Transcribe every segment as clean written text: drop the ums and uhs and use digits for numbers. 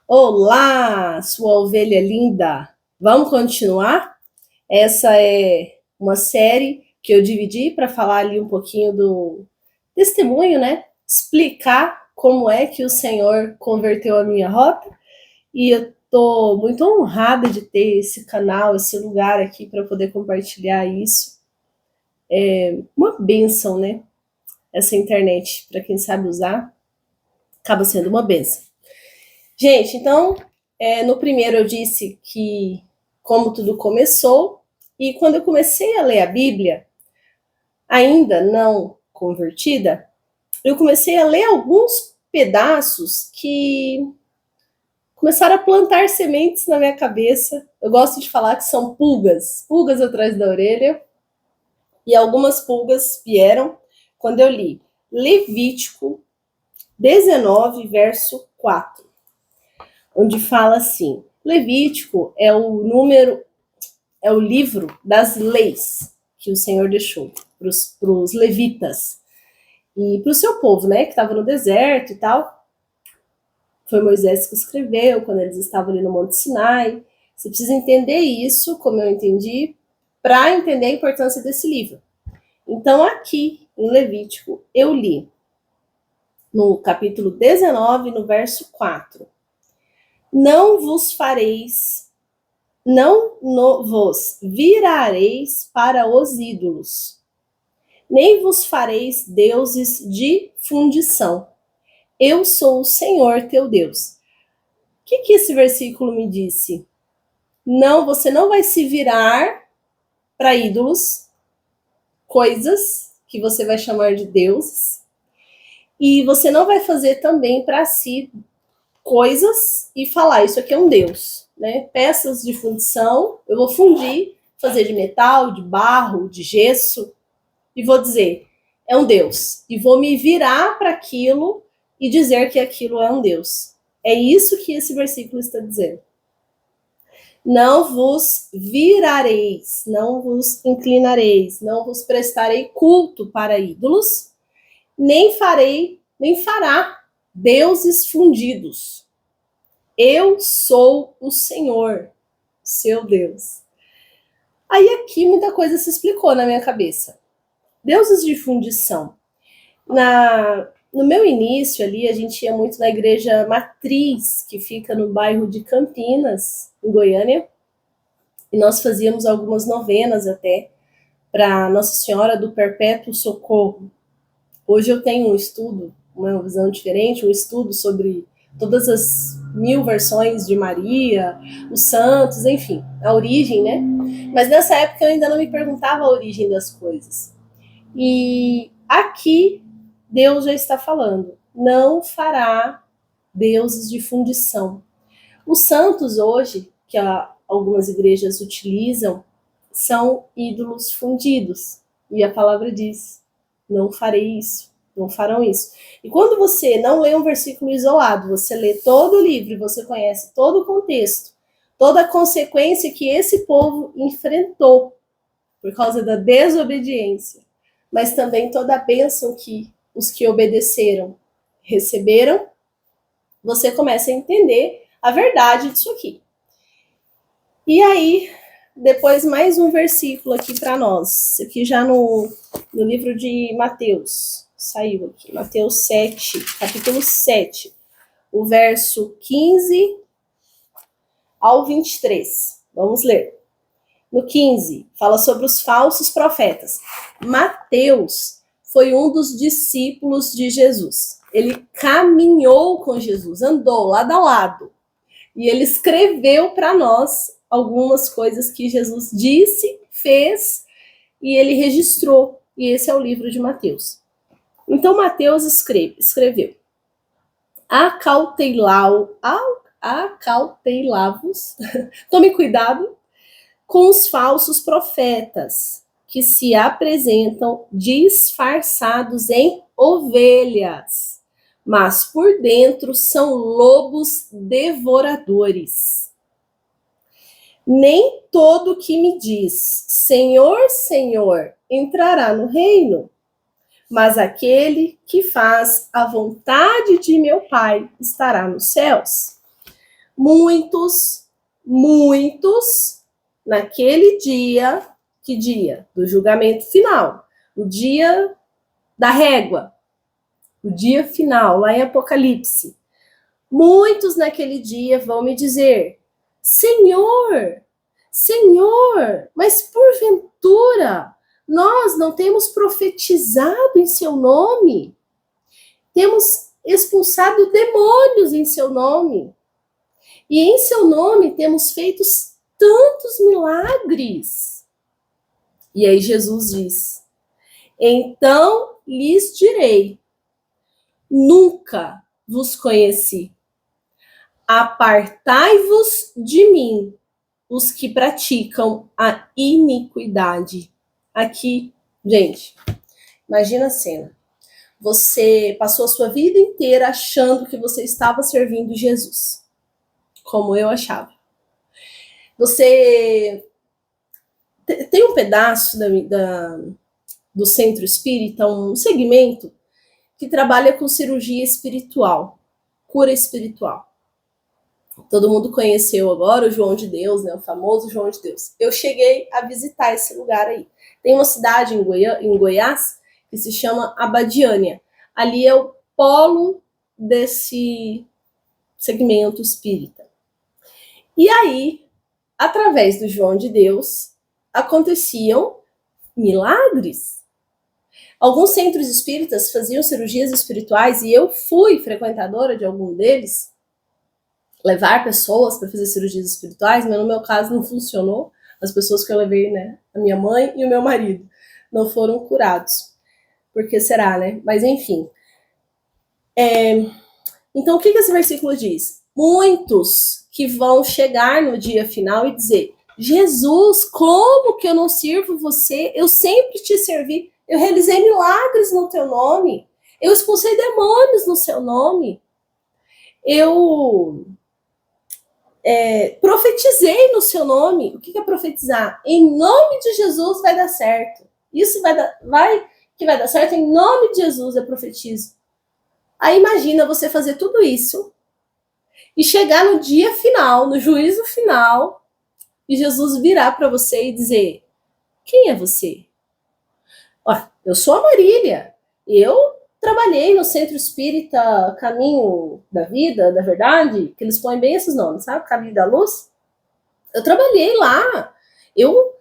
Olá, sua ovelha linda! Vamos continuar? Essa é uma série que eu dividi para falar ali um pouquinho do testemunho, né? Explicar como é que o Senhor converteu a minha rota. E eu estou muito honrada de ter esse canal, esse lugar aqui para poder compartilhar isso. É uma bênção, né? Essa internet, para quem sabe usar, acaba sendo uma bênção. Gente, então, no primeiro eu disse que como tudo começou, e quando eu comecei a ler a Bíblia, ainda não convertida, eu comecei a ler alguns pedaços que começaram a plantar sementes na minha cabeça. Eu gosto de falar que são pulgas, pulgas atrás da orelha, e algumas pulgas vieram quando eu li Levítico 19, verso 4. Onde fala assim: Levítico é o livro das leis que o Senhor deixou para os levitas e para o seu povo, né, que estava no deserto e tal. Foi Moisés que escreveu quando eles estavam ali no Monte Sinai. Você precisa entender isso, como eu entendi, para entender a importância desse livro. Então, aqui em Levítico, eu li no capítulo 19, no verso 4. Não vos vos virareis para os ídolos, nem vos fareis deuses de fundição. Eu sou o Senhor teu Deus. O que esse versículo me disse? Não, você não vai se virar para ídolos, coisas que você vai chamar de deuses, e você não vai fazer também para si coisas e falar, isso aqui é um deus, né? Peças de fundição, eu vou fundir, fazer de metal, de barro, de gesso, e vou dizer, é um deus. E vou me virar para aquilo e dizer que aquilo é um deus. É isso que esse versículo está dizendo. Não vos virareis, não vos inclinareis, não vos prestarei culto para ídolos, nem fará deuses fundidos. Eu sou o Senhor, seu Deus. Aí aqui muita coisa se explicou na minha cabeça. Deuses de fundição. No meu início ali, a gente ia muito na igreja matriz, que fica no bairro de Campinas, em Goiânia, e nós fazíamos algumas novenas até para Nossa Senhora do Perpétuo Socorro. Hoje eu tenho um estudo, uma visão diferente, um estudo sobre todas as 1000 versões de Maria, os santos, enfim, a origem, né? Mas nessa época eu ainda não me perguntava a origem das coisas. E aqui Deus já está falando, não fará deuses de fundição. Os santos hoje, que algumas igrejas utilizam, são ídolos fundidos. E a palavra diz, não farei isso, não farão isso. E quando você não lê um versículo isolado, você lê todo o livro, você conhece todo o contexto, toda a consequência que esse povo enfrentou por causa da desobediência, mas também toda a bênção que os que obedeceram receberam, você começa a entender a verdade disso aqui. E aí, depois mais um versículo aqui para nós, aqui já no livro de Mateus, saiu aqui, Mateus 7, capítulo 7, o verso 15 ao 23. Vamos ler. No 15, fala sobre os falsos profetas. Mateus foi um dos discípulos de Jesus. Ele caminhou com Jesus, andou lado a lado. E ele escreveu para nós algumas coisas que Jesus disse, fez, e ele registrou. E esse é o livro de Mateus. Então, Mateus escreveu: acautelai-vos, tome cuidado com os falsos profetas, que se apresentam disfarçados em ovelhas, mas por dentro são lobos devoradores. Nem todo que me diz, Senhor, Senhor, entrará no reino, mas aquele que faz a vontade de meu Pai estará nos céus. Muitos, naquele dia, que dia? Do julgamento final, o dia da régua, o dia final, lá em Apocalipse. Muitos naquele dia vão me dizer: Senhor, Senhor, mas porventura nós não temos profetizado em seu nome? Temos expulsado demônios em seu nome. E em seu nome temos feito tantos milagres. E aí Jesus diz: então lhes direi, nunca vos conheci. Apartai-vos de mim, os que praticam a iniquidade. Aqui, gente, imagina a cena. Você passou a sua vida inteira achando que você estava servindo Jesus, como eu achava. Você tem um pedaço do Centro Espírita, um segmento que trabalha com cirurgia espiritual, cura espiritual. Todo mundo conheceu agora o João de Deus, né? O famoso João de Deus. Eu cheguei a visitar esse lugar aí. Tem uma cidade em Goiás que se chama Abadiânia. Ali é o polo desse segmento espírita. E aí, através do João de Deus, aconteciam milagres. Alguns centros espíritas faziam cirurgias espirituais e eu fui frequentadora de algum deles, levar pessoas para fazer cirurgias espirituais, mas no meu caso não funcionou. As pessoas que eu levei, né, a minha mãe e o meu marido, não foram curados. Por que será, né? Mas enfim. Então o que esse versículo diz? Muitos que vão chegar no dia final e dizer: Jesus, como que eu não sirvo você? Eu sempre te servi. Eu realizei milagres no teu nome. Eu expulsei demônios no seu nome. Eu profetizei no seu nome. O que é profetizar? Em nome de Jesus vai dar certo. Isso vai dar certo em nome de Jesus, eu profetizo. Aí imagina você fazer tudo isso e chegar no dia final, no juízo final, e Jesus virar para você e dizer: quem é você? Ó, eu sou a Marília. Eu trabalhei no Centro Espírita Caminho da Vida, da Verdade, que eles põem bem esses nomes, sabe? Caminho da Luz. Eu trabalhei lá. Eu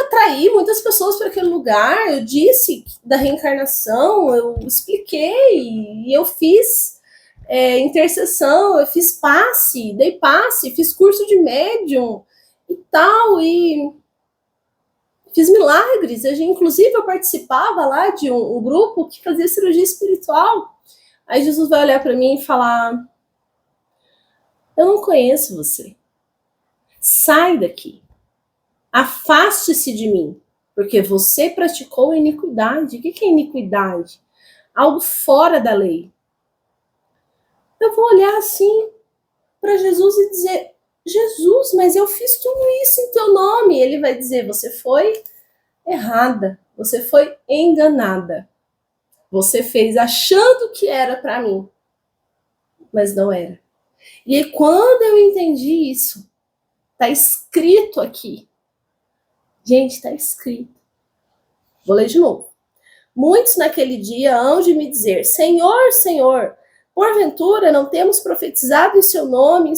atraí muitas pessoas para aquele lugar. Eu disse da reencarnação, eu expliquei e eu fiz intercessão, eu fiz passe, dei passe, fiz curso de médium e tal, e fiz milagres. Inclusive, eu participava lá de um grupo que fazia cirurgia espiritual. Aí Jesus vai olhar para mim e falar: eu não conheço você. Sai daqui. Afaste-se de mim, porque você praticou iniquidade. O que é iniquidade? Algo fora da lei. Eu vou olhar assim para Jesus e dizer: Jesus, mas eu fiz tudo isso em teu nome. Ele vai dizer: você foi errada, você foi enganada. Você fez achando que era para mim, mas não era. E aí, quando eu entendi isso, tá escrito aqui. Gente, tá escrito. Vou ler de novo. Muitos naquele dia hão de me dizer: Senhor, Senhor, porventura não temos profetizado em seu nome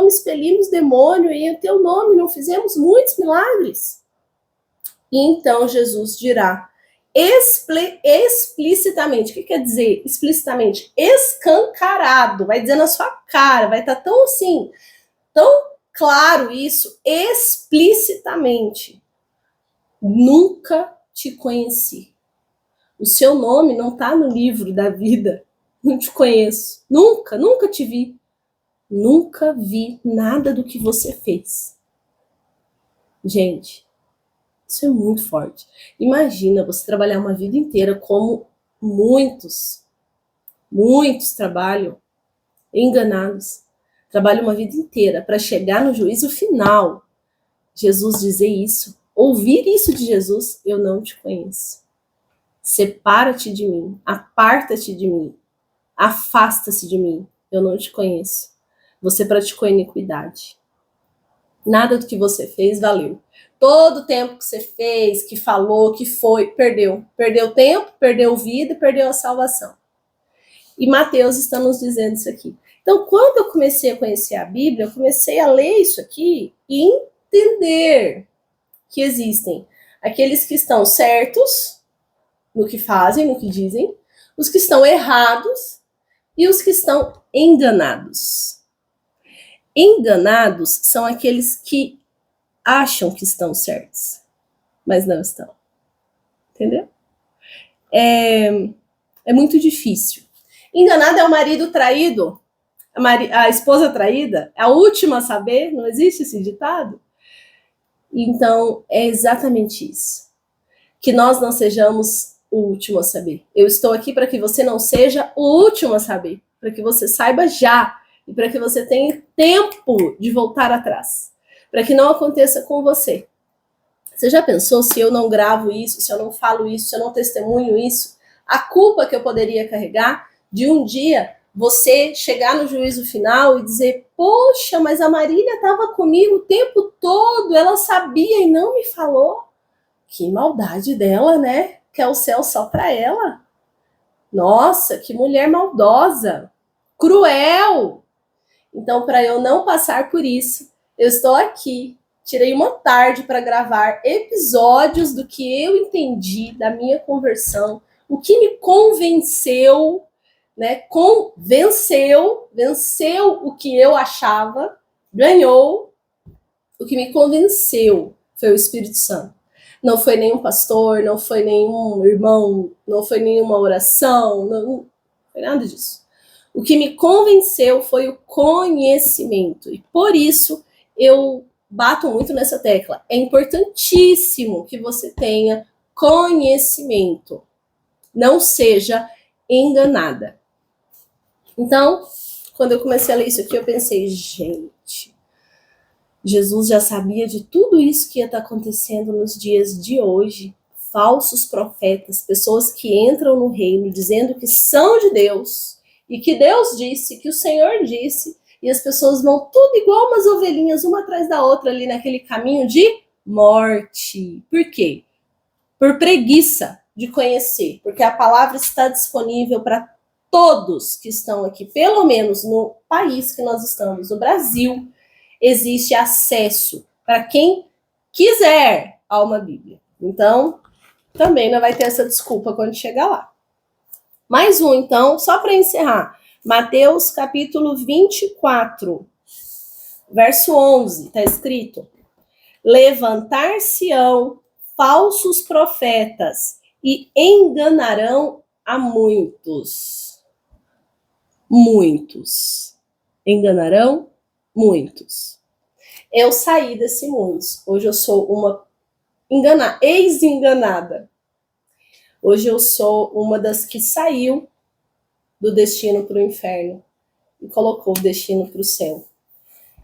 expelimos demônio, e em teu nome não fizemos muitos milagres? E então Jesus dirá explicitamente. O que quer dizer explicitamente? Escancarado, vai dizer na sua cara, vai estar tão assim, tão claro isso, explicitamente: nunca te conheci. O seu nome não está no livro da vida. Não te conheço. Nunca te vi. Nunca vi nada do que você fez. Gente, isso é muito forte. Imagina você trabalhar uma vida inteira como muitos trabalham enganados. Trabalham uma vida inteira para chegar no juízo final. Jesus dizer isso, ouvir isso de Jesus: eu não te conheço. Separa-te de mim, aparta-te de mim, afasta-se de mim, eu não te conheço. Você praticou iniquidade. Nada do que você fez valeu. Todo o tempo que você fez, que falou, que foi, perdeu. Perdeu tempo, perdeu vida, perdeu a salvação. E Mateus está nos dizendo isso aqui. Então, quando eu comecei a conhecer a Bíblia, eu comecei a ler isso aqui e entender que existem aqueles que estão certos no que fazem, no que dizem, os que estão errados e os que estão enganados. Enganados são aqueles que acham que estão certos, mas não estão. Entendeu? É muito difícil. Enganado é o marido traído, a esposa traída, é a última a saber, não existe esse ditado? Então, é exatamente isso. Que nós não sejamos o último a saber. Eu estou aqui para que você não seja o último a saber, para que você saiba já, e para que você tenha tempo de voltar atrás, para que não aconteça com você. Você já pensou se eu não gravo isso, se eu não falo isso, se eu não testemunho isso? A culpa que eu poderia carregar de um dia você chegar no juízo final e dizer, poxa, mas a Marília estava comigo o tempo todo, ela sabia e não me falou. Que maldade dela, né? Quer o céu só para ela. Nossa, que mulher maldosa, cruel. Então, para eu não passar por isso, eu estou aqui. Tirei uma tarde para gravar episódios do que eu entendi da minha conversão, o que me convenceu, né? Venceu o que eu achava, ganhou. O que me convenceu foi o Espírito Santo. Não foi nenhum pastor, não foi nenhum irmão, não foi nenhuma oração, não foi nada disso. O que me convenceu foi o conhecimento. E por isso eu bato muito nessa tecla. É importantíssimo que você tenha conhecimento. Não seja enganada. Então, quando eu comecei a ler isso aqui, eu pensei, gente, Jesus já sabia de tudo isso que ia estar acontecendo nos dias de hoje. Falsos profetas, pessoas que entram no reino dizendo que são de Deus, e que Deus disse, que o Senhor disse, e as pessoas vão tudo igual umas ovelhinhas, uma atrás da outra ali naquele caminho de morte. Por quê? Por preguiça de conhecer, porque a palavra está disponível para todos que estão aqui, pelo menos no país que nós estamos, no Brasil, existe acesso para quem quiser a uma Bíblia. Então, também não vai ter essa desculpa quando chegar lá. Mais um, então, só para encerrar. Mateus capítulo 24, verso 11, está escrito: levantar-se-ão falsos profetas e enganarão a muitos. Muitos. Enganarão muitos. Eu saí desse muitos. Hoje eu sou uma ex-enganada. Hoje eu sou uma das que saiu do destino para o inferno e colocou o destino para o céu.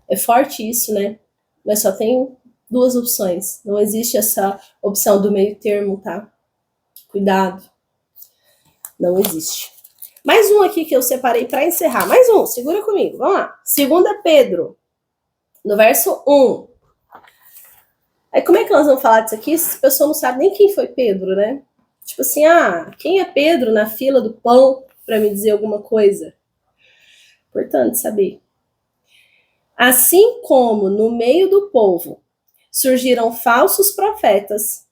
É forte isso, né? Mas só tem duas opções. Não existe essa opção do meio termo, tá? Cuidado. Não existe. Mais um aqui que eu separei para encerrar. Mais um, segura comigo. Vamos lá. 2 Pedro, no verso 1. Aí como é que nós vamos falar disso aqui se a pessoa não sabe nem quem foi Pedro, né? Tipo assim, quem é Pedro na fila do pão para me dizer alguma coisa? Importante saber. Assim como no meio do povo surgiram falsos profetas,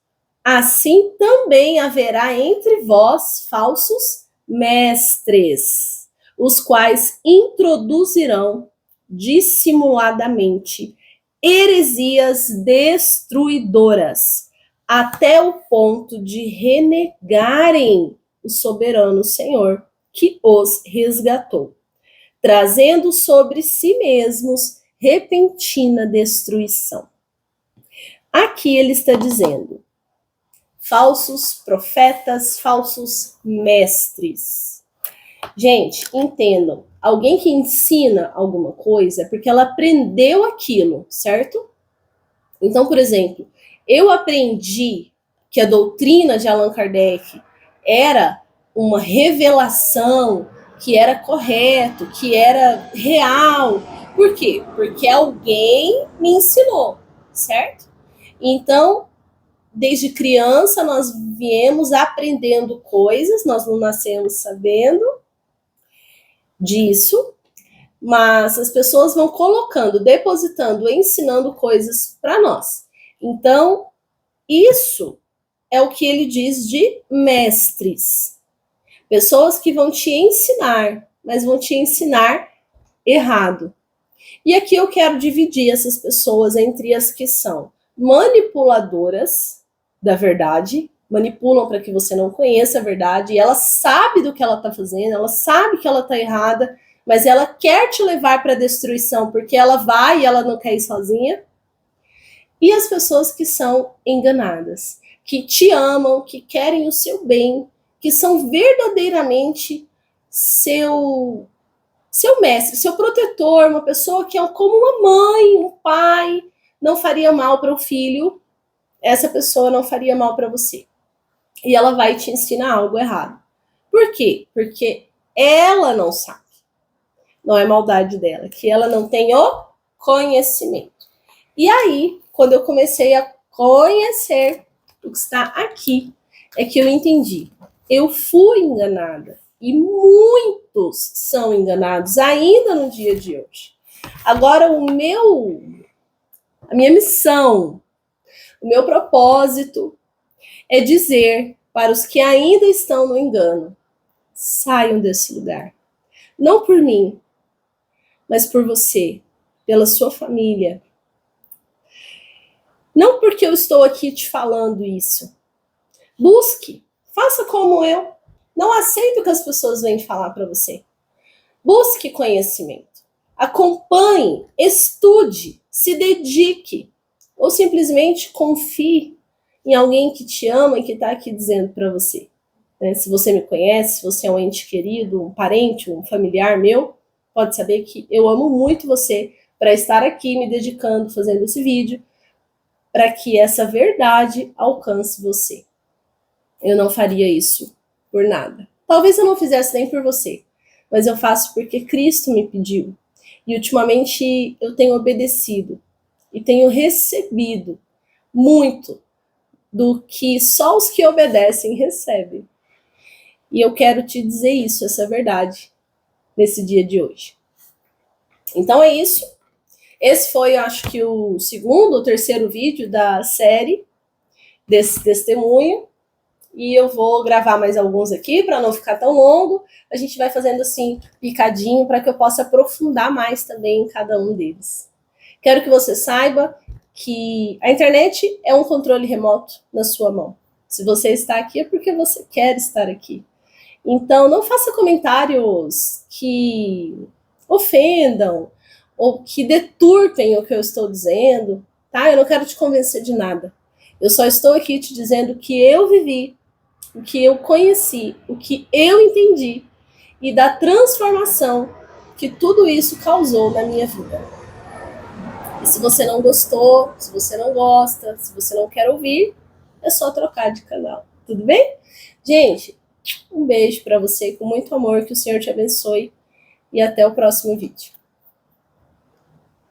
assim também haverá entre vós falsos mestres, os quais introduzirão dissimuladamente heresias destruidoras, até o ponto de renegarem o soberano Senhor que os resgatou, trazendo sobre si mesmos repentina destruição. Aqui ele está dizendo: falsos profetas, falsos mestres. Gente, entendam, alguém que ensina alguma coisa é porque ela aprendeu aquilo, certo? Então, por exemplo, eu aprendi que a doutrina de Allan Kardec era uma revelação, que era correto, que era real, Por quê? Porque alguém me ensinou, certo? Então, desde criança, nós viemos aprendendo coisas, nós não nascemos sabendo disso, mas as pessoas vão colocando, depositando, ensinando coisas para nós. Então, isso é o que ele diz de mestres. Pessoas que vão te ensinar, mas vão te ensinar errado. E aqui eu quero dividir essas pessoas entre as que são manipuladoras da verdade, manipulam para que você não conheça a verdade, e ela sabe do que ela está fazendo, ela sabe que ela está errada, mas ela quer te levar para a destruição, porque ela vai e ela não quer ir sozinha. E as pessoas que são enganadas, que te amam, que querem o seu bem, que são verdadeiramente seu mestre, seu protetor, uma pessoa que é como uma mãe, um pai, não faria mal para o filho, essa pessoa não faria mal para você. E ela vai te ensinar algo errado. Por quê? Porque ela não sabe. Não é maldade dela, que ela não tem o conhecimento. E aí, quando eu comecei a conhecer o que está aqui, é que eu entendi. Eu fui enganada. E muitos são enganados ainda no dia de hoje. Agora, a minha missão, o meu propósito é dizer para os que ainda estão no engano, saiam desse lugar. Não por mim, mas por você, pela sua família. Não porque eu estou aqui te falando isso. Busque, faça como eu. Não aceite o que as pessoas vêm falar para você. Busque conhecimento. Acompanhe, estude, se dedique. Ou simplesmente confie em alguém que te ama e que está aqui dizendo para você. Se você me conhece, se você é um ente querido, um parente, um familiar meu, pode saber que eu amo muito você para estar aqui me dedicando, fazendo esse vídeo, para que essa verdade alcance você. Eu não faria isso por nada. Talvez eu não fizesse nem por você, mas eu faço porque Cristo me pediu. E ultimamente eu tenho obedecido e tenho recebido muito do que só os que obedecem recebem. E eu quero te dizer isso, essa verdade, nesse dia de hoje. Então é isso. Esse foi, acho que, o segundo ou terceiro vídeo da série desse testemunho. E eu vou gravar mais alguns aqui para não ficar tão longo. A gente vai fazendo assim, picadinho, para que eu possa aprofundar mais também em cada um deles. Quero que você saiba que a internet é um controle remoto na sua mão. Se você está aqui é porque você quer estar aqui. Então, não faça comentários que ofendam ou que deturpem o que eu estou dizendo, tá? Eu não quero te convencer de nada. Eu só estou aqui te dizendo o que eu vivi, o que eu conheci, o que eu entendi e da transformação que tudo isso causou na minha vida. E se você não gostou, se você não gosta, se você não quer ouvir, é só trocar de canal, tudo bem? Gente, um beijo para você com muito amor, que o Senhor te abençoe e até o próximo vídeo.